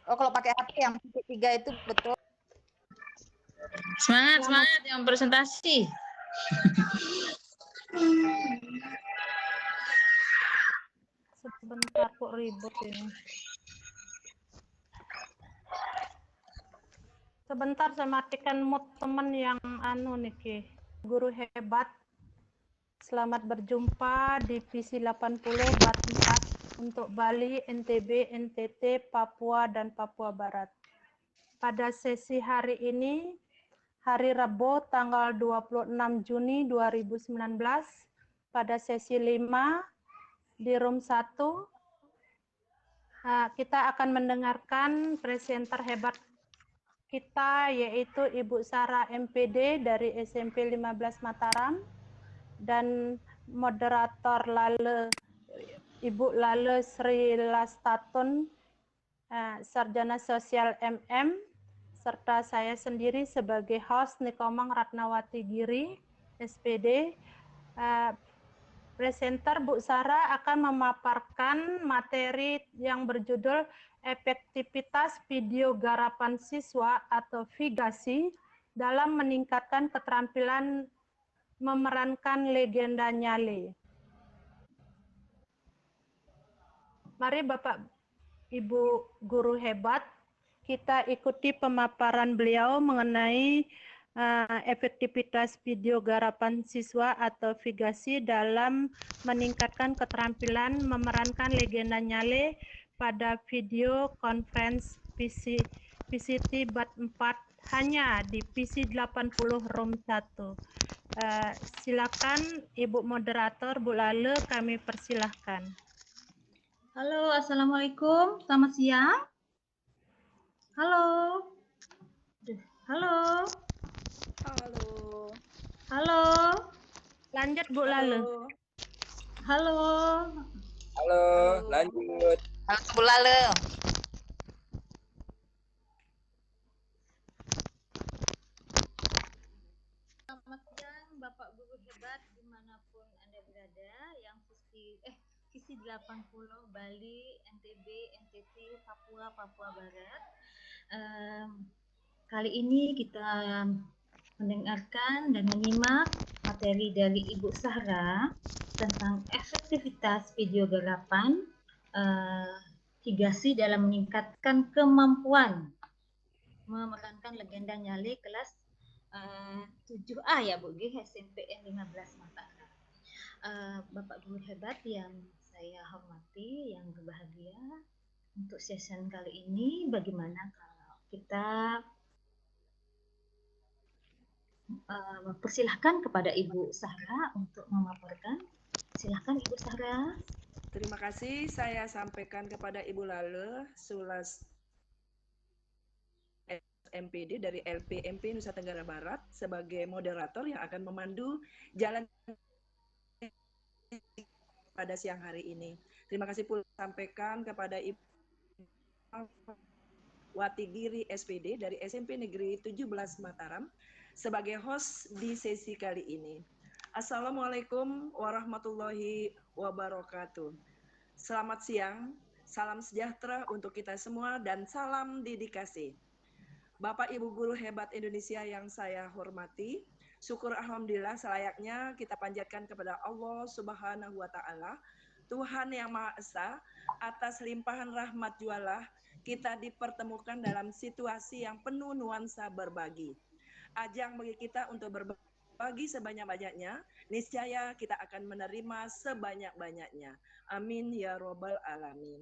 Oh, kalau pakai HP yang titik 3 itu betul. Semangat yang presentasi. Sebentar kok ribut ini. Sebentar saya matikan mood teman yang nih, guru hebat. Selamat berjumpa di PC 80 Bat 4 untuk Bali, NTB, NTT, Papua, dan Papua Barat. Pada sesi hari ini, hari Rabu tanggal 26 Juni 2019, pada sesi 5 di room 1, kita akan mendengarkan presenter hebat kita, yaitu Ibu Sarah MPD dari SMP 15 Mataram, dan moderator Ibu Lale Sri Lastatun, Sarjana Sosial MM, serta saya sendiri sebagai host Nikomang Ratnawati Giri, SPD. Presenter Bu Sarah akan memaparkan materi yang berjudul efektivitas video garapan siswa atau vigasi dalam meningkatkan keterampilan memerankan legenda Nyale. Mari Bapak Ibu guru hebat, kita ikuti pemaparan beliau mengenai efektivitas video garapan siswa atau vigasi dalam meningkatkan keterampilan memerankan legenda Nyale pada video conference PCT Bat 4 hanya di PC 80 room 1. Silakan Ibu moderator Bu Lale, kami persilahkan. Halo, Assalamualaikum. Selamat siang. Halo. Halo. Halo. Halo. Lanjut Bu Lale. Halo. Halo, lanjut. Halo Bu Lale. Selamat siang Bapak Guru hebat dimanapun Anda berada, yang sisi 80 Bali, NTB, NTT, Papua, Papua Barat. Kali ini kita mendengarkan dan menyimak materi dari Ibu Sarah tentang efektivitas video garapan vigasi dalam meningkatkan kemampuan memerankan legenda Nyale kelas 7A ya Bu G, SMPN 15 Mataram. Bapak Guru hebat yang saya hormati, yang berbahagia, untuk session kali ini bagaimana kalau kita persilahkan kepada Ibu Sarah untuk memaparkan. Silahkan Ibu Sarah. Terima kasih, saya sampaikan kepada Ibu Lale Sulas MPD dari LPMP Nusa Tenggara Barat sebagai moderator yang akan memandu jalan pada siang hari ini. Terima kasih pula sampaikan kepada Ibu Wati Giri SPD dari SMP Negeri 17 Mataram sebagai host di sesi kali ini. Assalamualaikum warahmatullahi wabarakatuh. Selamat siang, salam sejahtera untuk kita semua dan salam dedikasi. Bapak Ibu guru hebat Indonesia yang saya hormati, syukur alhamdulillah selayaknya kita panjatkan kepada Allah Subhanahu wa taala, Tuhan yang Maha Esa, atas limpahan rahmat jualah kita dipertemukan dalam situasi yang penuh nuansa berbagi. Ajang bagi kita untuk berbagi sebanyak-banyaknya, niscaya kita akan menerima sebanyak-banyaknya. Amin ya robbal alamin.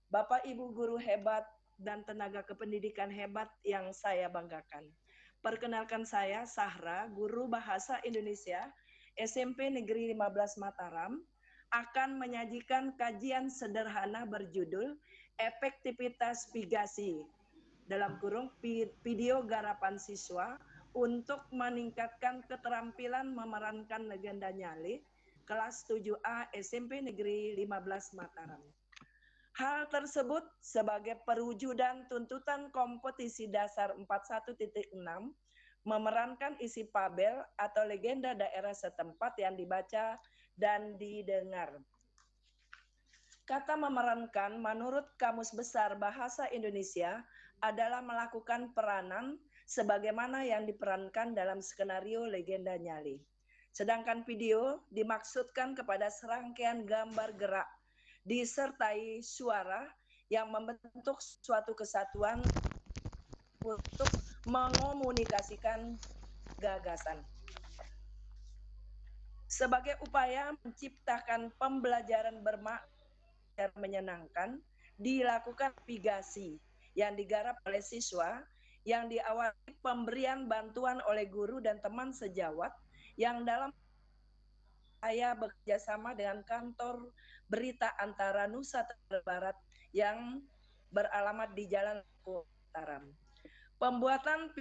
Bapak Ibu guru hebat dan tenaga kependidikan hebat yang saya banggakan. Perkenalkan saya Sahra, guru Bahasa Indonesia SMP Negeri 15 Mataram, akan menyajikan kajian sederhana berjudul Efektivitas Vigasi dalam kurung video garapan siswa untuk meningkatkan keterampilan memerankan legenda Nyale kelas 7A SMP Negeri 15 Mataram. Hal tersebut sebagai perwujudan tuntutan kompetisi dasar 41.6 memerankan isi fabel atau legenda daerah setempat yang dibaca dan didengar. Kata memerankan menurut Kamus Besar Bahasa Indonesia adalah melakukan peranan sebagaimana yang diperankan dalam skenario Legenda Nyali. Sedangkan video dimaksudkan kepada serangkaian gambar gerak disertai suara yang membentuk suatu kesatuan untuk mengomunikasikan gagasan. Sebagai upaya menciptakan pembelajaran bermakna dan menyenangkan, dilakukan navigasi yang digarap oleh siswa yang diawali pemberian bantuan oleh guru dan teman sejawat yang dalam saya bekerja sama dengan kantor berita antara Nusa Tenggara Barat yang beralamat di Jalan Mataram. Pembuatan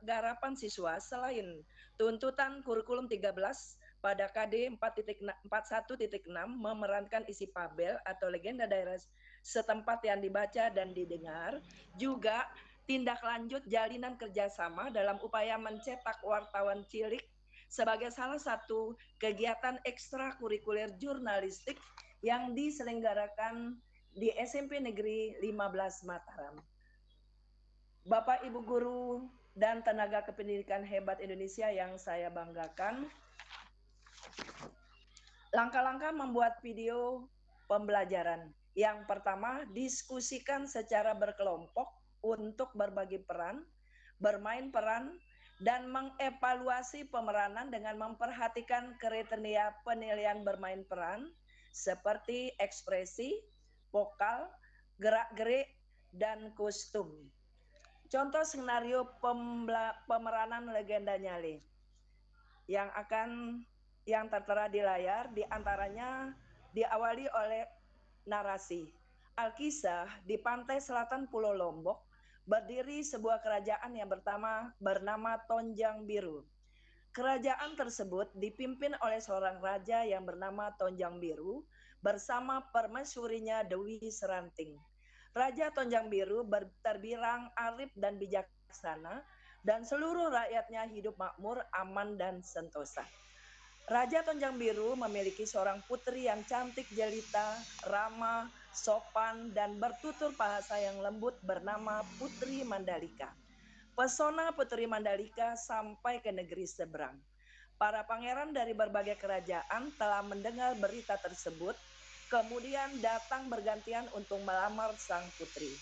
garapan siswa selain tuntutan kurikulum 13 pada KD 4.41.6 memerankan isi Pabel atau legenda daerah setempat yang dibaca dan didengar, juga tindak lanjut jalinan kerjasama dalam upaya mencetak wartawan cilik sebagai salah satu kegiatan ekstrakurikuler jurnalistik yang diselenggarakan di SMP Negeri 15 Mataram. Bapak, Ibu guru, dan tenaga kependidikan hebat Indonesia yang saya banggakan, langkah-langkah membuat video pembelajaran. Yang pertama, diskusikan secara berkelompok untuk berbagi peran, bermain peran, dan mengevaluasi pemeranan dengan memperhatikan kriteria penilaian bermain peran seperti ekspresi, vokal, gerak-gerik, dan kostum. Contoh skenario pemeranan Legenda Nyali yang tertera di layar, diantaranya diawali oleh narasi. Alkisah di pantai selatan Pulau Lombok berdiri sebuah kerajaan yang bernama Tonjang Biru. Kerajaan tersebut dipimpin oleh seorang raja yang bernama Tonjang Biru bersama permaisurinya Dewi Seranting. Raja Tonjang Biru terbilang arif dan bijaksana, dan seluruh rakyatnya hidup makmur, aman, dan sentosa. Raja Tonjang Biru memiliki seorang putri yang cantik jelita, ramah, sopan, dan bertutur bahasa yang lembut bernama Putri Mandalika. Pesona Putri Mandalika sampai ke negeri seberang. Para pangeran dari berbagai kerajaan telah mendengar berita tersebut, kemudian datang bergantian untuk melamar sang putri.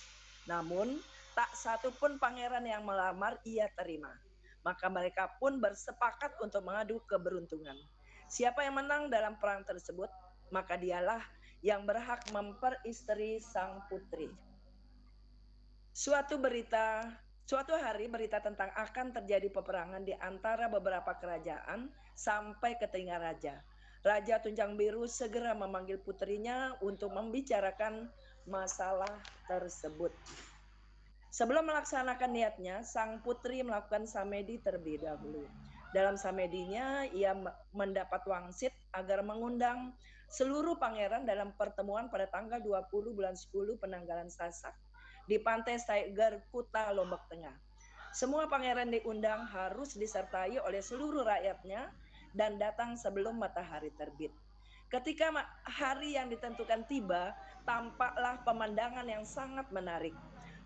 Namun, tak satu pun pangeran yang melamar ia terima. Maka mereka pun bersepakat untuk mengadu keberuntungan. Siapa yang menang dalam perang tersebut, maka dialah yang berhak memperistri sang putri. Suatu hari berita tentang akan terjadi peperangan di antara beberapa kerajaan sampai ke telinga raja. Raja Tonjang Biru segera memanggil putrinya untuk membicarakan masalah tersebut. Sebelum melaksanakan niatnya, sang putri melakukan samedi terlebih dahulu. Dalam samedinya, ia mendapat wangsit agar mengundang seluruh pangeran dalam pertemuan pada tanggal 20 bulan 10 Penanggalan Sasak di pantai Saiger, Kuta, Lombok Tengah. Semua pangeran diundang harus disertai oleh seluruh rakyatnya dan datang sebelum matahari terbit. Ketika hari yang ditentukan tiba, tampaklah pemandangan yang sangat menarik.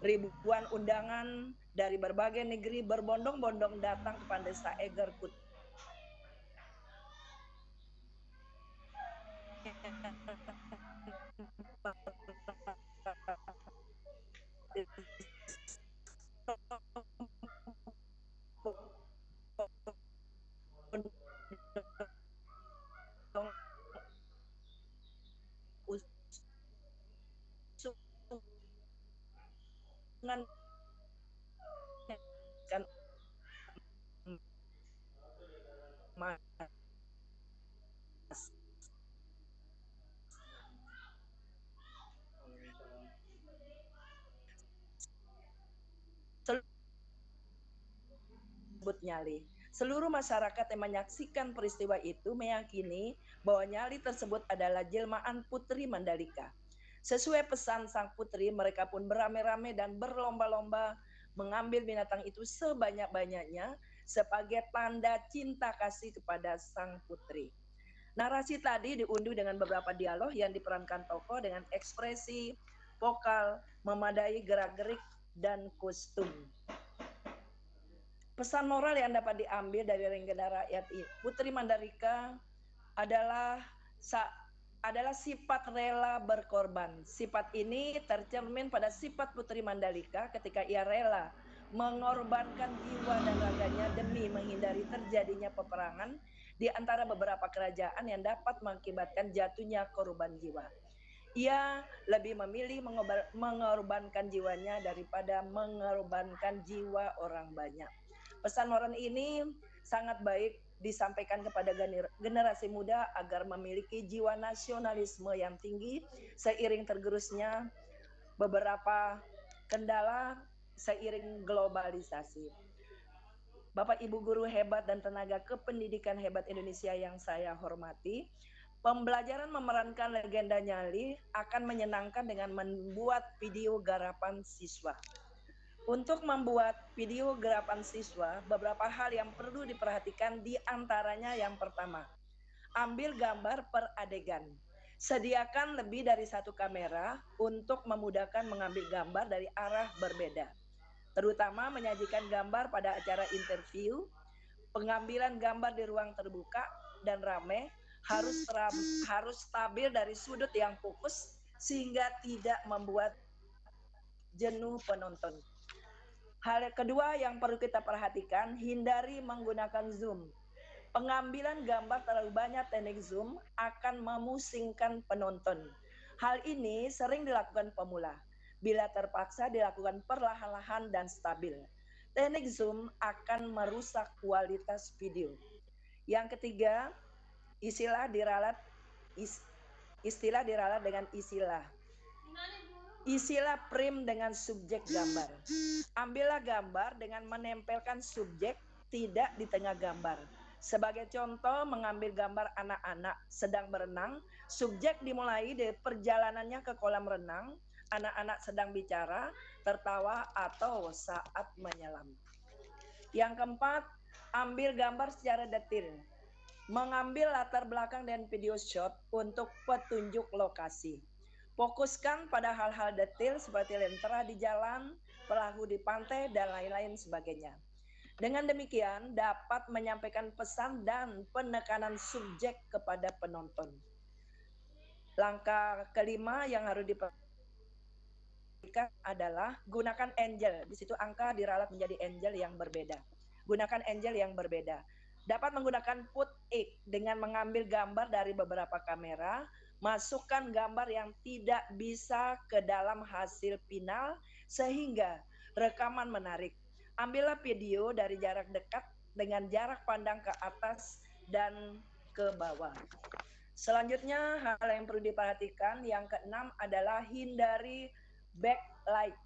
Ribuan undangan dari berbagai negeri berbondong-bondong datang ke pantai Saiger, Kuta. Kan Nyali. Seluruh masyarakat yang menyaksikan peristiwa itu meyakini bahwa nyali tersebut adalah jelmaan Putri Mandalika. Sesuai pesan sang putri, mereka pun beramai-ramai dan berlomba-lomba mengambil binatang itu sebanyak-banyaknya sebagai tanda cinta kasih kepada sang putri. Narasi tadi diunduh dengan beberapa dialog yang diperankan tokoh dengan ekspresi, vokal, memadai gerak-gerik, dan kostum. Pesan moral yang dapat diambil dari legenda rakyat Putri Mandalika adalah sifat rela berkorban. Sifat ini tercermin pada sifat Putri Mandalika ketika ia rela mengorbankan jiwa dan raganya demi menghindari terjadinya peperangan di antara beberapa kerajaan yang dapat mengakibatkan jatuhnya korban jiwa. Ia lebih memilih mengorbankan jiwanya daripada mengorbankan jiwa orang banyak. Pesan moral ini sangat baik disampaikan kepada generasi muda agar memiliki jiwa nasionalisme yang tinggi seiring tergerusnya beberapa kendala seiring globalisasi. Bapak Ibu guru hebat dan tenaga kependidikan hebat Indonesia yang saya hormati, pembelajaran memerankan legenda Nyali akan menyenangkan dengan membuat video garapan siswa. Untuk membuat video garapan siswa, beberapa hal yang perlu diperhatikan di antaranya yang pertama, ambil gambar per adegan. Sediakan lebih dari satu kamera untuk memudahkan mengambil gambar dari arah berbeda. Terutama menyajikan gambar pada acara interview, pengambilan gambar di ruang terbuka dan ramai harus stabil dari sudut yang fokus sehingga tidak membuat jenuh penonton. Hal kedua yang perlu kita perhatikan, hindari menggunakan zoom. Pengambilan gambar terlalu banyak teknik zoom akan memusingkan penonton. Hal ini sering dilakukan pemula. Bila terpaksa dilakukan perlahan-lahan dan stabil. Teknik zoom akan merusak kualitas video. Yang ketiga, istilah diralat dengan istilah. Isilah frame dengan subjek gambar. Ambillah gambar dengan menempelkan subjek tidak di tengah gambar. Sebagai contoh, mengambil gambar anak-anak sedang berenang, subjek dimulai dari perjalanannya ke kolam renang, anak-anak sedang bicara, tertawa, atau saat menyelam. Yang keempat, ambil gambar secara detil. Mengambil latar belakang dan video shot untuk petunjuk lokasi. Fokuskan pada hal-hal detail seperti lentera di jalan, perahu di pantai, dan lain-lain sebagainya. Dengan demikian, dapat menyampaikan pesan dan penekanan subjek kepada penonton. Langkah kelima yang harus diperhatikan adalah gunakan angel. Di situ angka diralat menjadi angel yang berbeda. Gunakan angel yang berbeda. Dapat menggunakan put X dengan mengambil gambar dari beberapa kamera, masukkan gambar yang tidak bisa ke dalam hasil final sehingga rekaman menarik. Ambillah video dari jarak dekat dengan jarak pandang ke atas dan ke bawah. Selanjutnya hal yang perlu diperhatikan yang keenam adalah hindari backlight.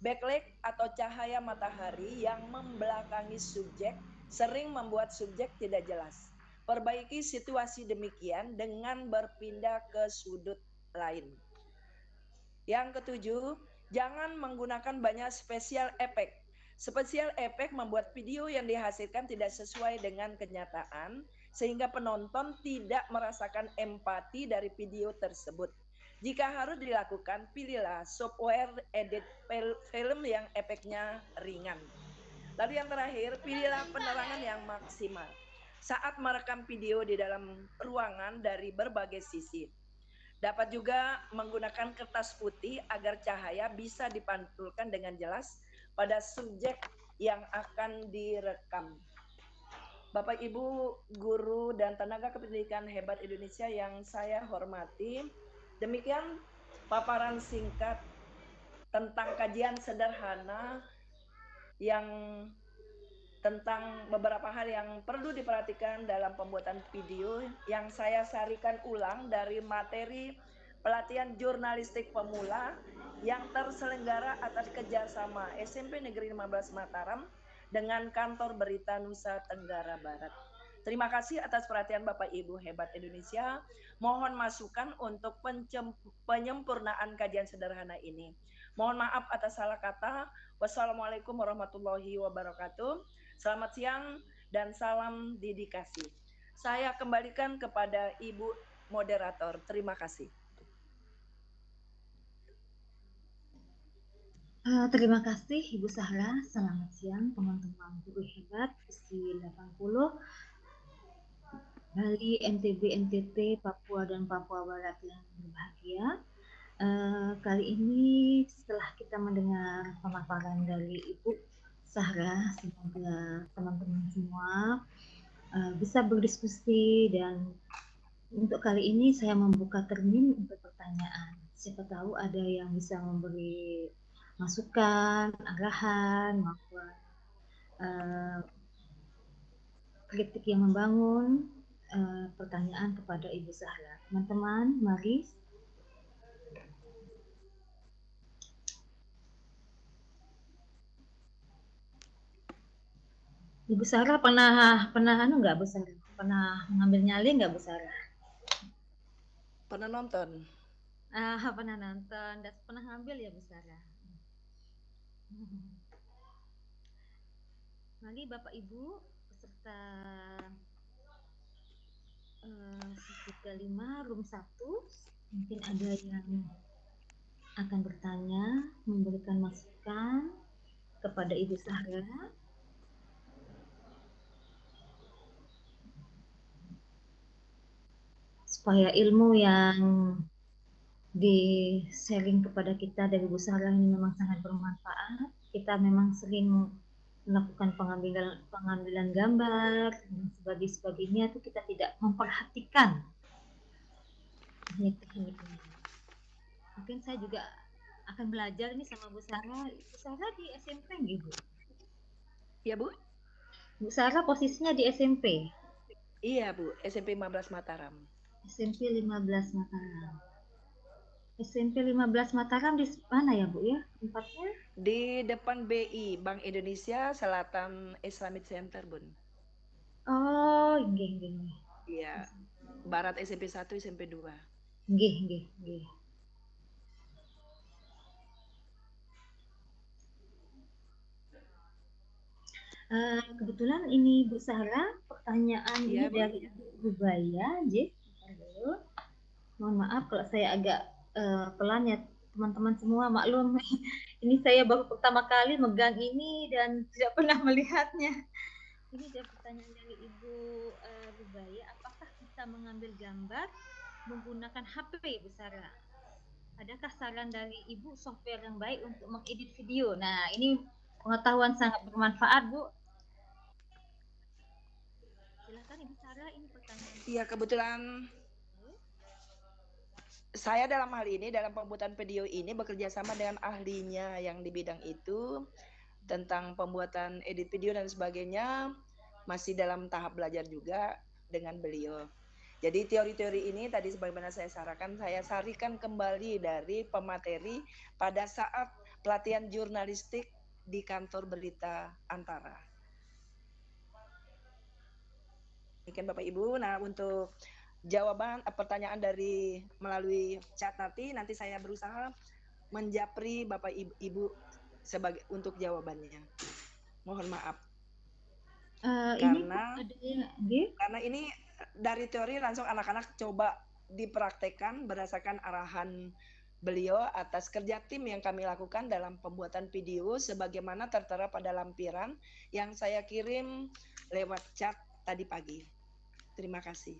Backlight atau cahaya matahari yang membelakangi subjek sering membuat subjek tidak jelas. Perbaiki situasi demikian dengan berpindah ke sudut lain. Yang ketujuh, jangan menggunakan banyak special effect. Special effect membuat video yang dihasilkan tidak sesuai dengan kenyataan, sehingga penonton tidak merasakan empati dari video tersebut. Jika harus dilakukan, pilihlah software edit film yang efeknya ringan. Lalu yang terakhir, pilihlah penerangan yang maksimal saat merekam video di dalam ruangan dari berbagai sisi. Dapat juga menggunakan kertas putih agar cahaya bisa dipantulkan dengan jelas pada subjek yang akan direkam. Bapak Ibu guru dan tenaga kependidikan hebat Indonesia yang saya hormati, demikian paparan singkat tentang kajian sederhana yang tentang beberapa hal yang perlu diperhatikan dalam pembuatan video yang saya sarikan ulang dari materi pelatihan jurnalistik pemula yang terselenggara atas kerjasama SMP Negeri 15 Mataram dengan Kantor Berita Nusa Tenggara Barat. Terima kasih atas perhatian Bapak Ibu hebat Indonesia. Mohon masukan untuk penyempurnaan kajian sederhana ini. Mohon maaf atas salah kata. Wassalamualaikum warahmatullahi wabarakatuh. Selamat siang dan salam dedikasi. Saya kembalikan kepada Ibu moderator. Terima kasih. Terima kasih Ibu Sahra. Selamat siang teman-teman guru hebat usia 80 Bali, NTB, NTT, Papua dan Papua Barat yang berbahagia. Kali ini setelah kita mendengar pemaparan dari Ibu Sahra, semoga teman-teman semua bisa berdiskusi, dan untuk kali ini saya membuka termin untuk pertanyaan. Siapa tahu ada yang bisa memberi masukan, arahan, maupun kritik yang membangun, pertanyaan kepada Ibu Sahra. Teman-teman, mari. Ibu Sahra pernah nggak, Bu Sahra? Pernah mengambil nyali nggak, Bu Sahra? Pernah nonton? Pernah nonton dan pernah ngambil ya, Bu Sahra? Mari Bapak Ibu peserta Sisika 5 room 1, mungkin ada yang akan bertanya, memberikan masukan kepada Ibu Sahra. Supaya ilmu yang di-sharing kepada kita dari Bu Sahra ini memang sangat bermanfaat. Kita memang sering melakukan pengambilan gambar dan sebagainya, itu kita tidak memperhatikan teknik-tekniknya. Mungkin saya juga akan belajar nih sama Bu Sahra. Bu Sahra di SMP gitu. Iya, Bu? Bu Sahra posisinya di SMP. Iya, Bu, SMP 15 Mataram. SMP 15 Mataram. SMP 15 Mataram di mana ya, Bu ya? Tempatnya? Di depan BI, Bank Indonesia Selatan Islamic Center, Bun. Oh, nggih. Iya. Barat SMP 1, SMP 2. Nggih. Kebetulan ini Bu Sahra, pertanyaan Iya, ini dari Ibu Rubaya, Mohon maaf kalau saya agak pelan ya, teman-teman semua maklum. Ini saya baru pertama kali megang ini dan tidak pernah melihatnya. Ini ada pertanyaan dari Ibu Rubaya, apakah kita mengambil gambar menggunakan HP, Bu Sahra? Adakah saran dari Ibu software yang baik untuk mengedit video? Nah, ini pengetahuan sangat bermanfaat, Bu. Silakan Ibu Sahra, ini pertanyaan. Iya, kebetulan saya dalam hal ini, dalam pembuatan video ini bekerja sama dengan ahlinya yang di bidang itu, tentang pembuatan edit video dan sebagainya, masih dalam tahap belajar juga dengan beliau. Jadi teori-teori ini tadi sebagaimana saya sarikan kembali dari pemateri pada saat pelatihan jurnalistik di kantor berita Antara. Demikian Bapak Ibu. Nah, untuk jawaban pertanyaan dari melalui chat nanti saya berusaha menjapri Bapak Ibu sebagai untuk jawabannya. Mohon maaf. Karena ini dari teori langsung anak-anak coba dipraktekkan berdasarkan arahan beliau atas kerja tim yang kami lakukan dalam pembuatan video sebagaimana tertera pada lampiran yang saya kirim lewat chat tadi pagi. Terima kasih.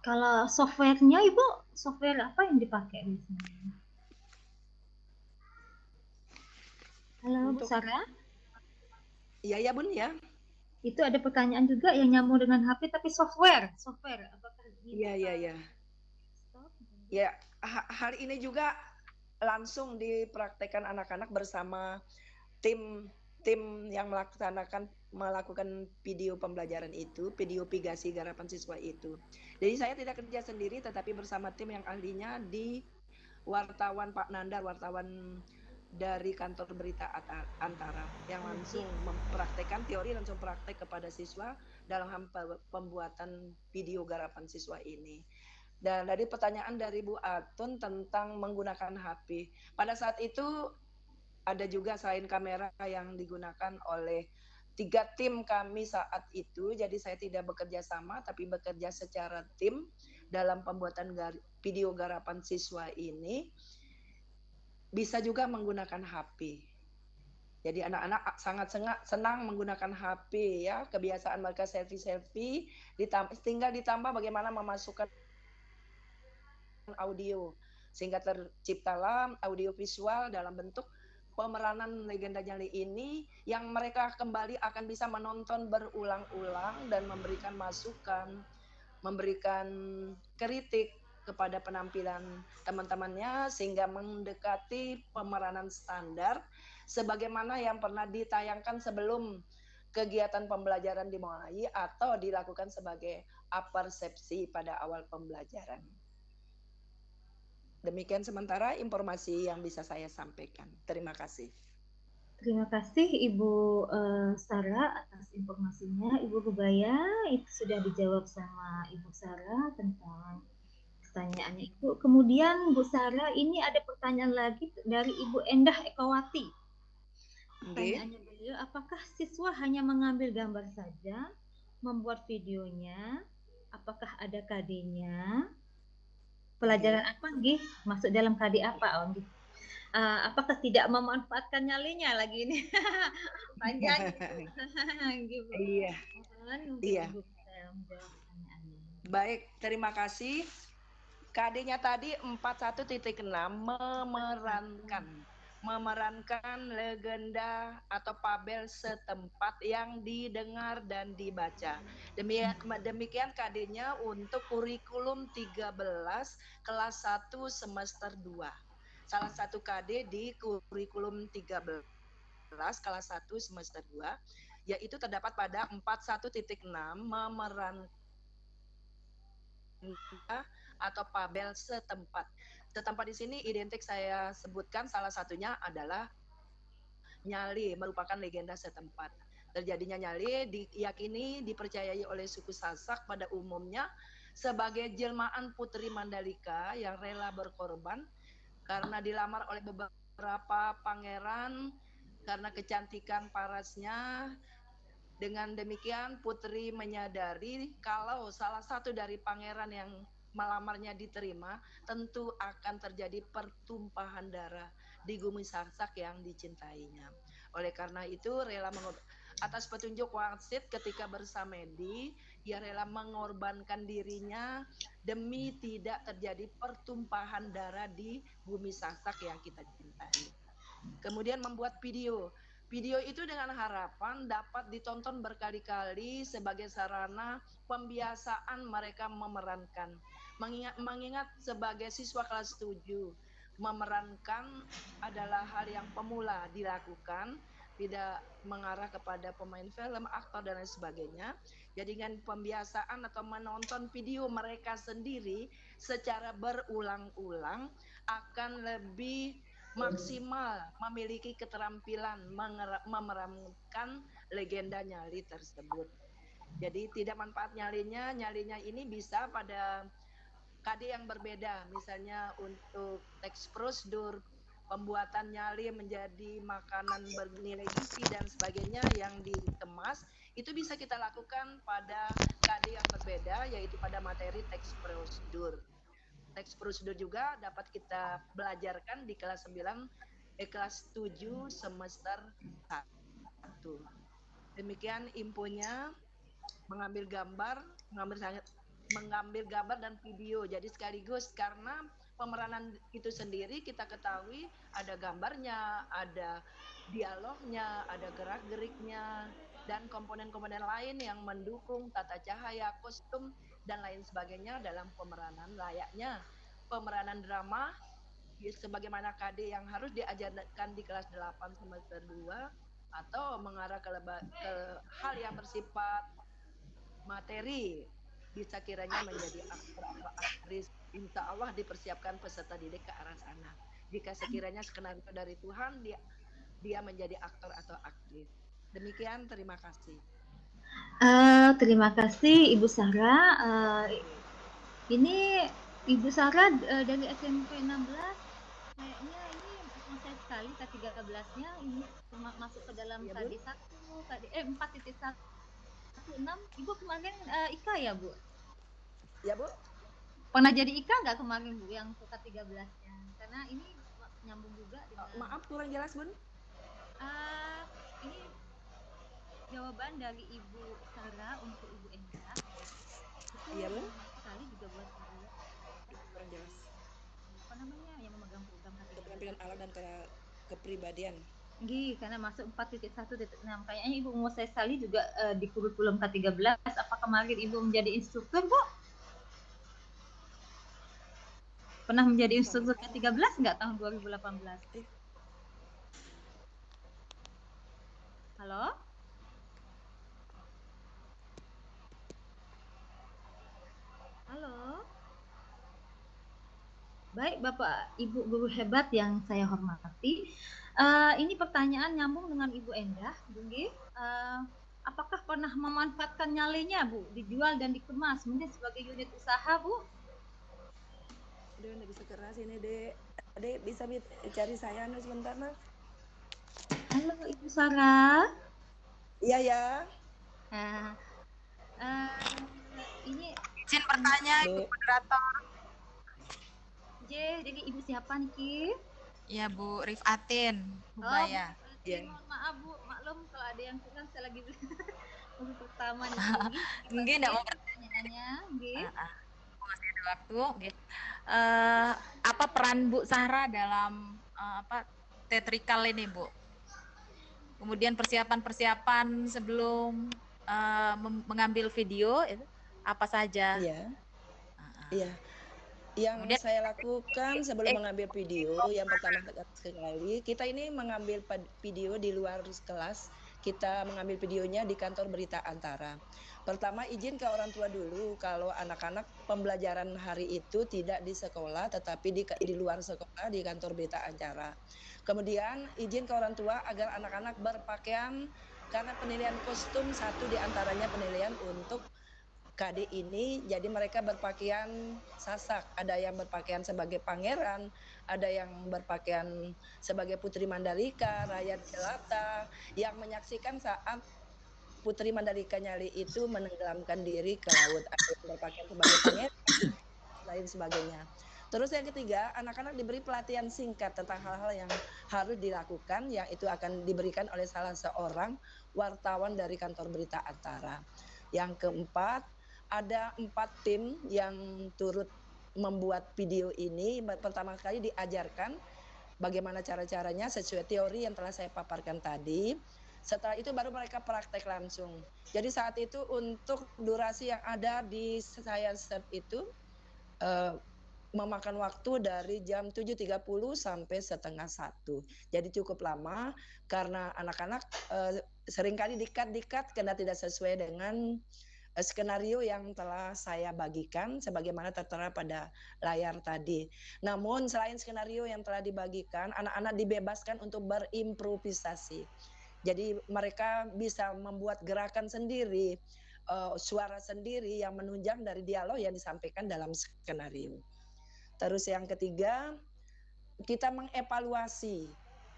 Kalau softwarenya Ibu, software apa yang dipakai biasanya? Halo Bu Sahra? Iya Bun ya. Itu ada pertanyaan juga yang nyambung dengan HP tapi software. Apakah Iya. Ya, hari ini juga langsung dipraktekkan anak-anak bersama tim yang melakukan video pembelajaran itu, video pigasi garapan siswa itu. Jadi saya tidak kerja sendiri tetapi bersama tim yang ahlinya di wartawan Pak Nandar, wartawan dari kantor berita Antara yang langsung mempraktekkan teori langsung praktek kepada siswa dalam pembuatan video garapan siswa ini. Dan dari pertanyaan dari Bu Atun tentang menggunakan HP, pada saat itu ada juga selain kamera yang digunakan oleh 3 tim kami saat itu, jadi saya tidak bekerja sama, tapi bekerja secara tim dalam pembuatan video garapan siswa ini. Bisa juga menggunakan HP. Jadi anak-anak sangat senang menggunakan HP ya, kebiasaan mereka selfie-selfie, tinggal ditambah bagaimana memasukkan audio, sehingga terciptalah audio visual dalam bentuk pemeranan Legenda Nyali ini yang mereka kembali akan bisa menonton berulang-ulang dan memberikan masukan, memberikan kritik kepada penampilan teman-temannya sehingga mendekati pemeranan standar sebagaimana yang pernah ditayangkan sebelum kegiatan pembelajaran dimulai atau dilakukan sebagai apersepsi pada awal pembelajaran. Demikian sementara informasi yang bisa saya sampaikan. Terima kasih. Terima kasih Ibu Sarah atas informasinya. Ibu Rubaya, itu sudah dijawab sama Ibu Sarah tentang pertanyaannya Ibu. Kemudian Bu Sarah, ini ada pertanyaan lagi dari Ibu Endah Ekawati. Pertanyaannya beliau, apakah siswa hanya mengambil gambar saja, membuat videonya, apakah ada KD-nya? Pelajaran apa nggih? Masuk dalam KD apa? Oh, apakah tidak memanfaatkan nyalinya lagi ini? Panjang gitu. Iya. Iya. Baik, terima kasih. KD-nya tadi 41.6 memerankan legenda atau fabel setempat yang didengar dan dibaca. Demikian KD-nya untuk kurikulum 13 kelas 1 semester 2. Salah satu KD di kurikulum 13 kelas 1 semester 2 yaitu terdapat pada 41.6 memerankan atau fabel setempat. Setempat di sini identik saya sebutkan salah satunya adalah nyali, merupakan legenda setempat. Terjadinya nyali diyakini dipercayai oleh suku Sasak pada umumnya sebagai jelmaan Putri Mandalika yang rela berkorban karena dilamar oleh beberapa pangeran karena kecantikan parasnya. Dengan demikian Putri menyadari kalau salah satu dari pangeran yang melamarnya diterima, tentu akan terjadi pertumpahan darah di Bumi Sasak yang dicintainya. Oleh karena itu rela atas petunjuk Wangsit ketika bersamedi, ia rela mengorbankan dirinya demi tidak terjadi pertumpahan darah di Bumi Sasak yang kita cintai. Kemudian membuat video. Video itu dengan harapan dapat ditonton berkali-kali sebagai sarana pembiasaan mereka memerankan. Mengingat sebagai siswa kelas 7, memerankan adalah hal yang pemula dilakukan, tidak mengarah kepada pemain film, aktor, dan lain sebagainya. Jadi dengan pembiasaan atau menonton video mereka sendiri secara berulang-ulang akan lebih maksimal memiliki keterampilan memerankan legenda nyali tersebut. Jadi tidak manfaat nyalinya ini bisa pada KD yang berbeda, misalnya untuk teks prosedur, pembuatan nyali menjadi makanan bernilai gizi dan sebagainya yang dikemas, itu bisa kita lakukan pada KD yang berbeda, yaitu pada materi teks prosedur. Teks prosedur juga dapat kita belajarkan di kelas 7 semester 1. Demikian infonya, mengambil gambar dan video. Jadi sekaligus karena pemeranan itu sendiri kita ketahui ada gambarnya, ada dialognya, ada gerak-geriknya, dan komponen-komponen lain yang mendukung tata cahaya, kostum, dan lain sebagainya dalam pemeranan layaknya pemeranan drama sebagaimana KD yang harus diajarkan di kelas 8 semester 2 atau mengarah ke hal yang bersifat materi bisa kiranya menjadi aktor atau aktris. Insya Allah dipersiapkan peserta didik ke arah sana. Jika sekiranya skenario dari Tuhan dia menjadi aktor atau aktris. Demikian, terima kasih. Terima kasih Ibu Sarah. Ini Ibu Sarah dari SMP 16, kayaknya ini saya sekali K13-nya ini masuk ke dalam Ya, Bun. KD 1, KD 4.16. Ibu kemarin IKA ya, Bu? Ya, Bu. Pernah jadi IKA nggak kemarin, Bu, yang ke K13-nya? Karena ini nyambung juga dengan Maaf kurang jelas, Bun. ini jawaban dari Ibu Sarah untuk Ibu Endah. Itu Iya, Bun. sekali juga buat saya. Kurang jelas. Apa namanya, yang memegang program K13. Keterampilan alat dan kepribadian. Gih, karena masuk 4.1.6. Kayaknya Ibu menguasai sekali juga di kurikulum K13. Apa kemarin Ibu menjadi instruktur, Bu? Pernah menjadi instruktur K13 nggak tahun 2018? Halo? Halo? Baik, Bapak Ibu guru hebat yang saya hormati. Ini pertanyaan nyambung dengan Ibu Endah, Bu Nggih. Apakah pernah memanfaatkan nyalinya, Bu, dijual dan dikemas mungkin sebagai unit usaha, Bu? Aduh, nggak bisa keras ini, Dek. Dek, bisa cari saya sebentar, Mas? Halo, Ibu Sarah. Iya, ya. Ini Izin bertanya, Ibu Dek. moderator. jadi Ibu siapa nih, Ki? Ya, Bu Rifatin Hubaya. Iya. Mohon maaf, Bu. Maklum kalau ada yang kurang, saya lagi baru pertama nih, Bu. Mungkin enggak mau pertanyaannya, nggih. masih ada waktu. Gitu. Apa peran Bu Sarah dalam teatrikal ini, Bu? Kemudian persiapan-persiapan sebelum mengambil video itu apa saja? Iya. Iya. Yang Kemudian saya lakukan sebelum mengambil video, yang pertama sekali, kita ini mengambil video di luar kelas, kita mengambil videonya di kantor berita Antara. Pertama izin ke orang tua dulu, kalau anak-anak pembelajaran hari itu tidak di sekolah, tetapi di luar sekolah di kantor berita Antara. Kemudian izin ke orang tua agar anak-anak berpakaian, karena penilaian kostum satu diantaranya penilaian untuk KD ini, jadi mereka berpakaian sasak. Ada yang berpakaian sebagai pangeran, ada yang berpakaian sebagai Putri Mandalika, rakyat jelata, yang menyaksikan saat Putri Mandalika Nyali itu menenggelamkan diri ke laut. Ada yang berpakaian sebagai pangeran, lain sebagainya. Terus yang ketiga, anak-anak diberi pelatihan singkat tentang hal-hal yang harus dilakukan, yang itu akan diberikan oleh salah seorang wartawan dari kantor berita Antara. Yang keempat, ada 4 tim yang turut membuat video ini. Pertama kali diajarkan bagaimana cara-caranya sesuai teori yang telah saya paparkan tadi. Setelah itu baru mereka praktek langsung. Jadi saat itu untuk durasi yang ada di saya set itu memakan waktu dari jam 7.30 sampai setengah 1. Jadi cukup lama karena anak-anak seringkali dikat karena tidak sesuai dengan skenario yang telah saya bagikan sebagaimana tertera pada layar tadi. Namun selain skenario yang telah dibagikan, anak-anak dibebaskan untuk berimprovisasi. Jadi mereka bisa membuat gerakan sendiri, suara sendiri yang menunjang dari dialog yang disampaikan dalam skenario. Terus yang ketiga, kita mengevaluasi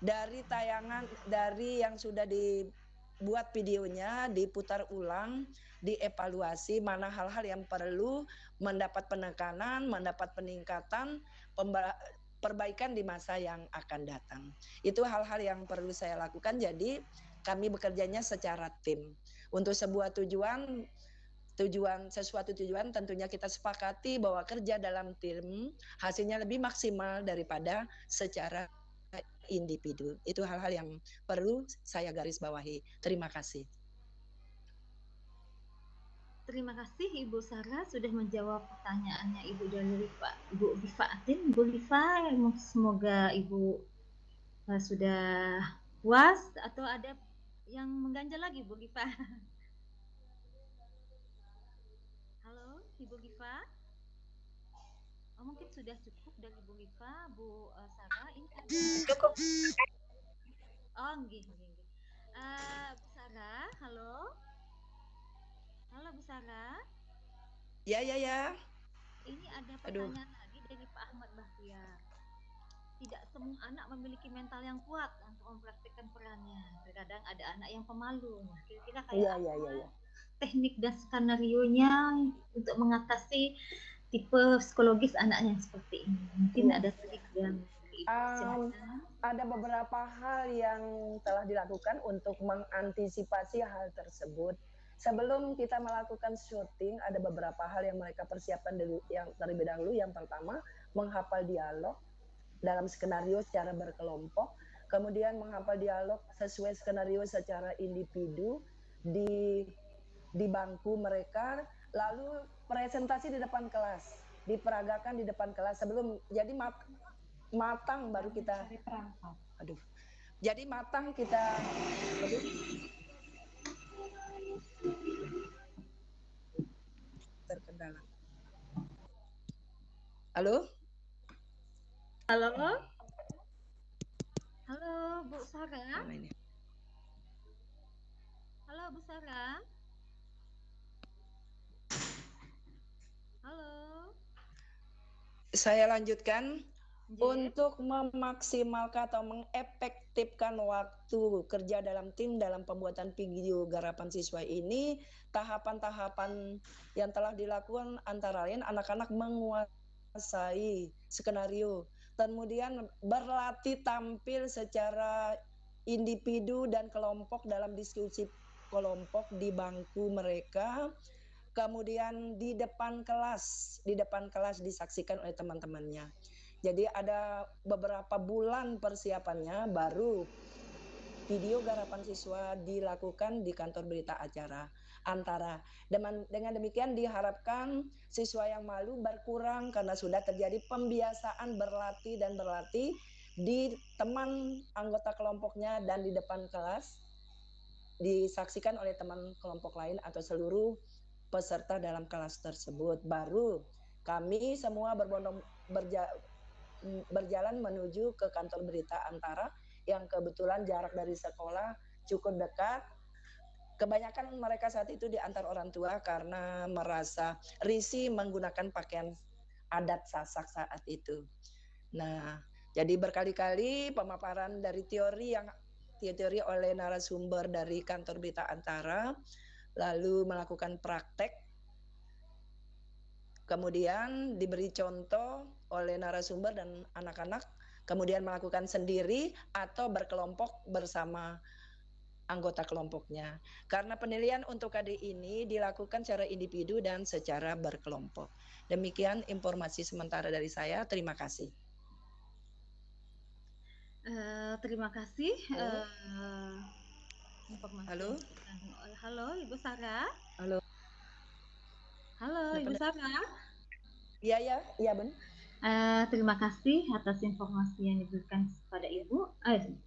dari tayangan, dari yang sudah dibuat videonya, diputar ulang, dievaluasi mana hal-hal yang perlu mendapat penekanan, mendapat peningkatan, perbaikan di masa yang akan datang. Itu hal-hal yang perlu saya lakukan, jadi kami bekerjanya secara tim. Untuk sebuah sesuatu tujuan tentunya kita sepakati bahwa kerja dalam tim hasilnya lebih maksimal daripada secara individu. Itu hal-hal yang perlu saya garis bawahi. Terima kasih. Terima kasih Ibu Sarah sudah menjawab pertanyaannya Ibu dari Ibu Rifatin. Ibu Rifa, semoga Ibu sudah puas atau ada yang mengganjal lagi Bu Giva? Halo Ibu Giva? Mungkin sudah cukup dari Bu Giva, Bu Sarah. Ini ada Cukup. Oh, nggih. Bu Sarah, halo. Halo Bu Sarah. Ya. Ini ada pertanyaan lagi dari Pak Ahmad Bahtiar. tidak semua anak memiliki mental yang kuat untuk mempraktikkan perannya. Terkadang ada anak yang pemalu. Nah, kira-kira kayak Iya, apa iya, iya, iya. teknik dan skenario-nya untuk mengatasi tipe psikologis anak yang seperti ini? Mungkin Iya. ada trik dan silakan. Ada beberapa hal yang telah dilakukan untuk mengantisipasi hal tersebut. Sebelum kita melakukan syuting, ada beberapa hal yang mereka persiapkan dulu, yang terlebih dahulu. Yang pertama, menghafal dialog dalam skenario secara berkelompok, kemudian menghafal dialog sesuai skenario secara individu di bangku mereka, lalu presentasi di depan kelas, diperagakan di depan kelas sebelum jadi matang baru kita jadi matang kita terkendala. Halo? Halo? Halo, Bu Sarah? Mana ini? Halo, Bu Sarah? Halo? Saya lanjutkan. J. Untuk memaksimalkan atau mengefektifkan waktu kerja dalam tim dalam pembuatan video garapan siswa ini, tahapan-tahapan yang telah dilakukan antara lain anak-anak menguasai skenario, kemudian berlatih tampil secara individu dan kelompok dalam diskusi kelompok di bangku mereka, kemudian di depan kelas disaksikan oleh teman-temannya. Jadi ada beberapa bulan persiapannya baru video garapan siswa dilakukan di kantor berita acara antara. Dengan demikian diharapkan siswa yang malu berkurang karena sudah terjadi pembiasaan berlatih di teman anggota kelompoknya dan di depan kelas disaksikan oleh teman kelompok lain atau seluruh peserta dalam kelas tersebut. Baru kami semua berjalan menuju ke kantor berita antara yang kebetulan jarak dari sekolah cukup dekat. Kebanyakan mereka saat itu diantar orang tua karena merasa risih menggunakan pakaian adat Sasak saat itu. Nah, jadi berkali-kali pemaparan dari teori oleh narasumber dari kantor berita antara, lalu melakukan praktek, kemudian diberi contoh oleh narasumber dan anak-anak, kemudian melakukan sendiri atau berkelompok bersama anggota kelompoknya. Karena penilaian untuk KD ini dilakukan secara individu dan secara berkelompok. Demikian informasi sementara dari saya. Terima kasih. Terima kasih. Informasi. Halo? Halo, Ibu Sarah. Halo. Halo, Ibu Sarah. Iya, Ben. Terima kasih atas informasi yang diberikan kepada Ibu,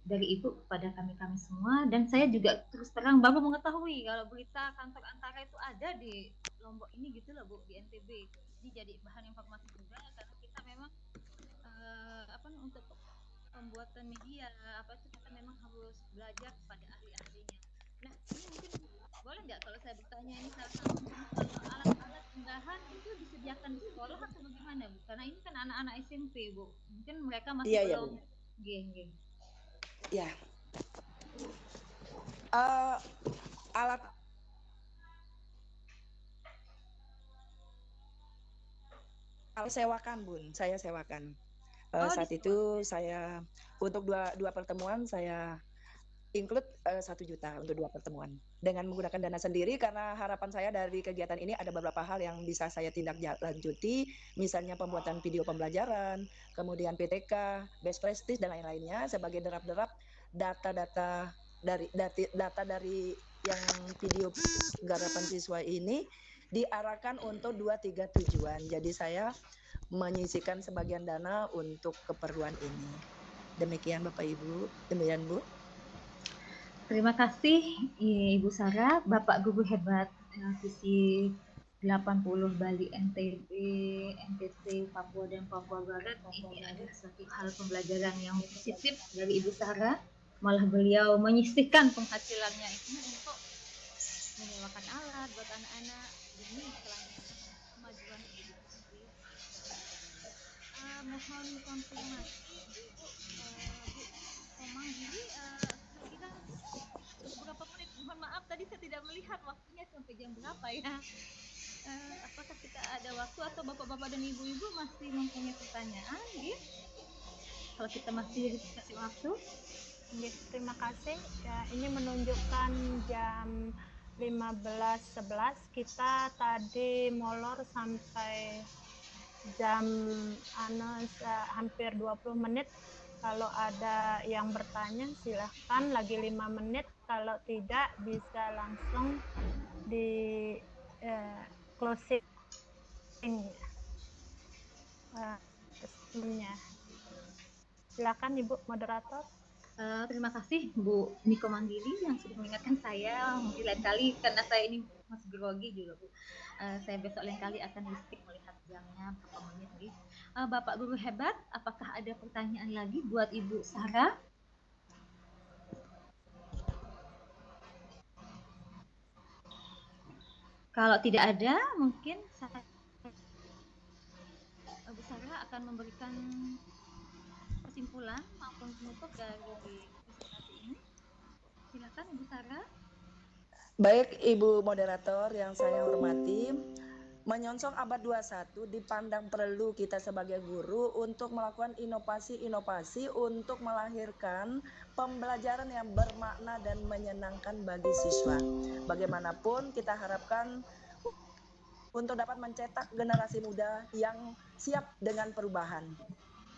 dari Ibu kepada kami semua. Dan saya juga terus terang baru mengetahui kalau berita kantor antara itu ada di Lombok ini gitu loh Bu, di NTB. Ini jadi bahan informasi juga karena kita memang untuk pembuatan media kita memang harus belajar kepada ahli-ahlinya. Nah, ini mungkin boleh nggak kalau saya bertanya ini salah satu kalau alat-alat tambahan itu disediakan di sekolah atau bagaimana Bu? Karena ini kan anak-anak SMP Bu, mungkin mereka masih belum. Ya. Alat sewakan Bun, saya sewakan. Saat itu saya untuk dua pertemuan saya include 1 juta untuk 2 pertemuan dengan menggunakan dana sendiri, karena harapan saya dari kegiatan ini ada beberapa hal yang bisa saya tindak lanjuti, misalnya pembuatan video pembelajaran, kemudian PTK, best practice dan lain-lainnya sebagai derap-derap data dari yang video garapan siswa ini diarahkan untuk 2-3 tujuan. Jadi saya menyisihkan sebagian dana untuk keperluan ini. Demikian Bapak Ibu, demikian Bu. Terima kasih Ibu Sarah, Bapak Guru hebat visi 80 Bali NTB, NTT Papua dan Papua Barat. Ini adalah suatu hal pembelajaran yang positif dari Ibu Sarah. Malah beliau menyisihkan penghasilannya itu untuk menyewakan alat buat anak-anak demi kemajuan pendidikan di. Mohon konfirmasi Ibu Manggili, kira beberapa menit. Mohon maaf tadi saya tidak melihat waktunya sampai jam berapa ya. Apakah kita ada waktu atau bapak-bapak dan ibu-ibu masih mempunyai pertanyaan, gitu? Kalau kita masih dikasih waktu. Nggih, terima kasih. Ya, ini menunjukkan jam 15.11. Kita tadi molor sampai jam hampir 20 menit. Kalau ada yang bertanya silahkan lagi 5 menit. Kalau tidak bisa langsung di closing statementnya. Silakan Ibu moderator. Terima kasih Bu Niko Manggili yang sudah mengingatkan saya. Mungkin lain kali karena saya ini masih grogi juga Bu. Saya besok lain kali akan listik melihat jamnya berapa menit lagi. Bapak Guru hebat, apakah ada pertanyaan lagi buat Ibu Sarah? Kalau tidak ada, mungkin Bu Sarah akan memberikan kesimpulan maupun penutup dari presentasi ini. Silakan Ibu Sarah. Baik Ibu moderator yang saya hormati, menyongsong abad 21 dipandang perlu kita sebagai guru untuk melakukan inovasi-inovasi untuk melahirkan pembelajaran yang bermakna dan menyenangkan bagi siswa. Bagaimanapun kita harapkan untuk dapat mencetak generasi muda yang siap dengan perubahan.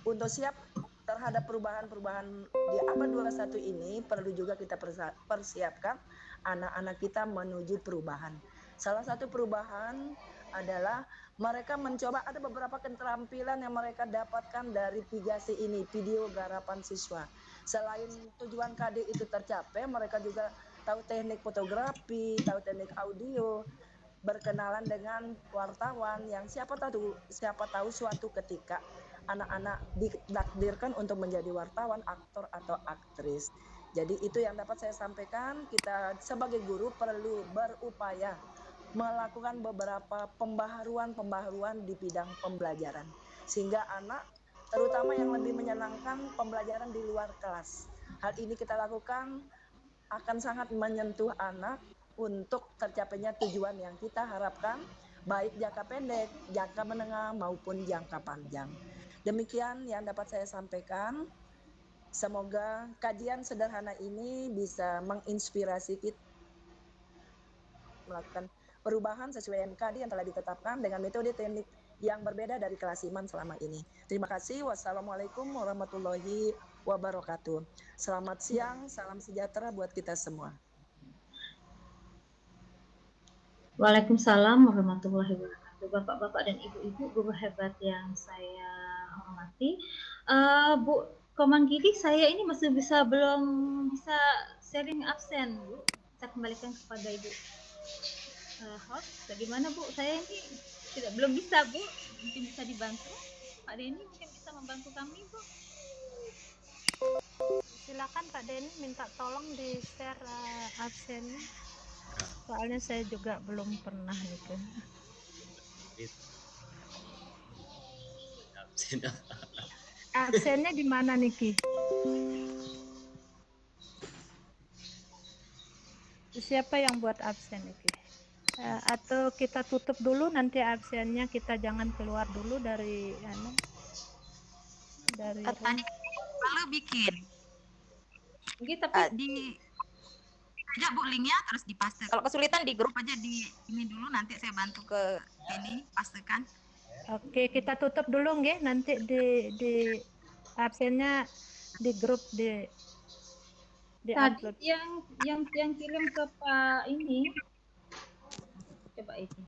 Untuk siap terhadap perubahan-perubahan di abad 21 ini perlu juga kita persiapkan anak-anak kita menuju perubahan. Salah satu perubahan adalah mereka mencoba, ada beberapa keterampilan yang mereka dapatkan dari Pigasi ini, video garapan siswa. Selain tujuan KD itu tercapai, mereka juga tahu teknik fotografi, tahu teknik audio, berkenalan dengan wartawan yang siapa tahu suatu ketika anak-anak ditakdirkan untuk menjadi wartawan, aktor atau aktris. Jadi itu yang dapat saya sampaikan. Kita sebagai guru perlu berupaya melakukan beberapa pembaharuan di bidang pembelajaran sehingga anak terutama yang lebih menyenangkan pembelajaran di luar kelas. Hal ini kita lakukan akan sangat menyentuh anak untuk tercapainya tujuan yang kita harapkan, baik jangka pendek, jangka menengah, maupun jangka panjang. Demikian yang dapat saya sampaikan. Semoga kajian sederhana ini bisa menginspirasi kita melakukan perubahan sesuai MKD yang telah ditetapkan dengan metode teknik yang berbeda dari kelas iman selama ini. Terima kasih. Wassalamualaikum warahmatullahi wabarakatuh. Selamat siang, salam sejahtera buat kita semua. Waalaikumsalam warahmatullahi wabarakatuh. Bapak-bapak dan ibu-ibu guru hebat yang saya hormati. Bu Komanggili, saya ini masih belum bisa sharing absen, Bu. Saya kembalikan kepada Ibu host. Bagaimana Bu? Saya ini belum bisa, Bu. Mungkin bisa dibantu. Pak Denny mungkin bisa membantu kami, Bu. Silakan Pak Denny minta tolong di share absennya. Soalnya saya juga belum pernah nih. Absennya di mana Niki? Siapa yang buat absen Niki? Atau kita tutup dulu nanti absennya, kita jangan keluar dulu dari lalu bikin. Oke, tapi di aja Bu linknya terus dipaste. Kalau kesulitan di grup aja di ini dulu, nanti saya bantu ke ini pastekan. Oke, kita tutup dulu nggih, nanti di absennya di grup di tadi yang kirim ke Pak ini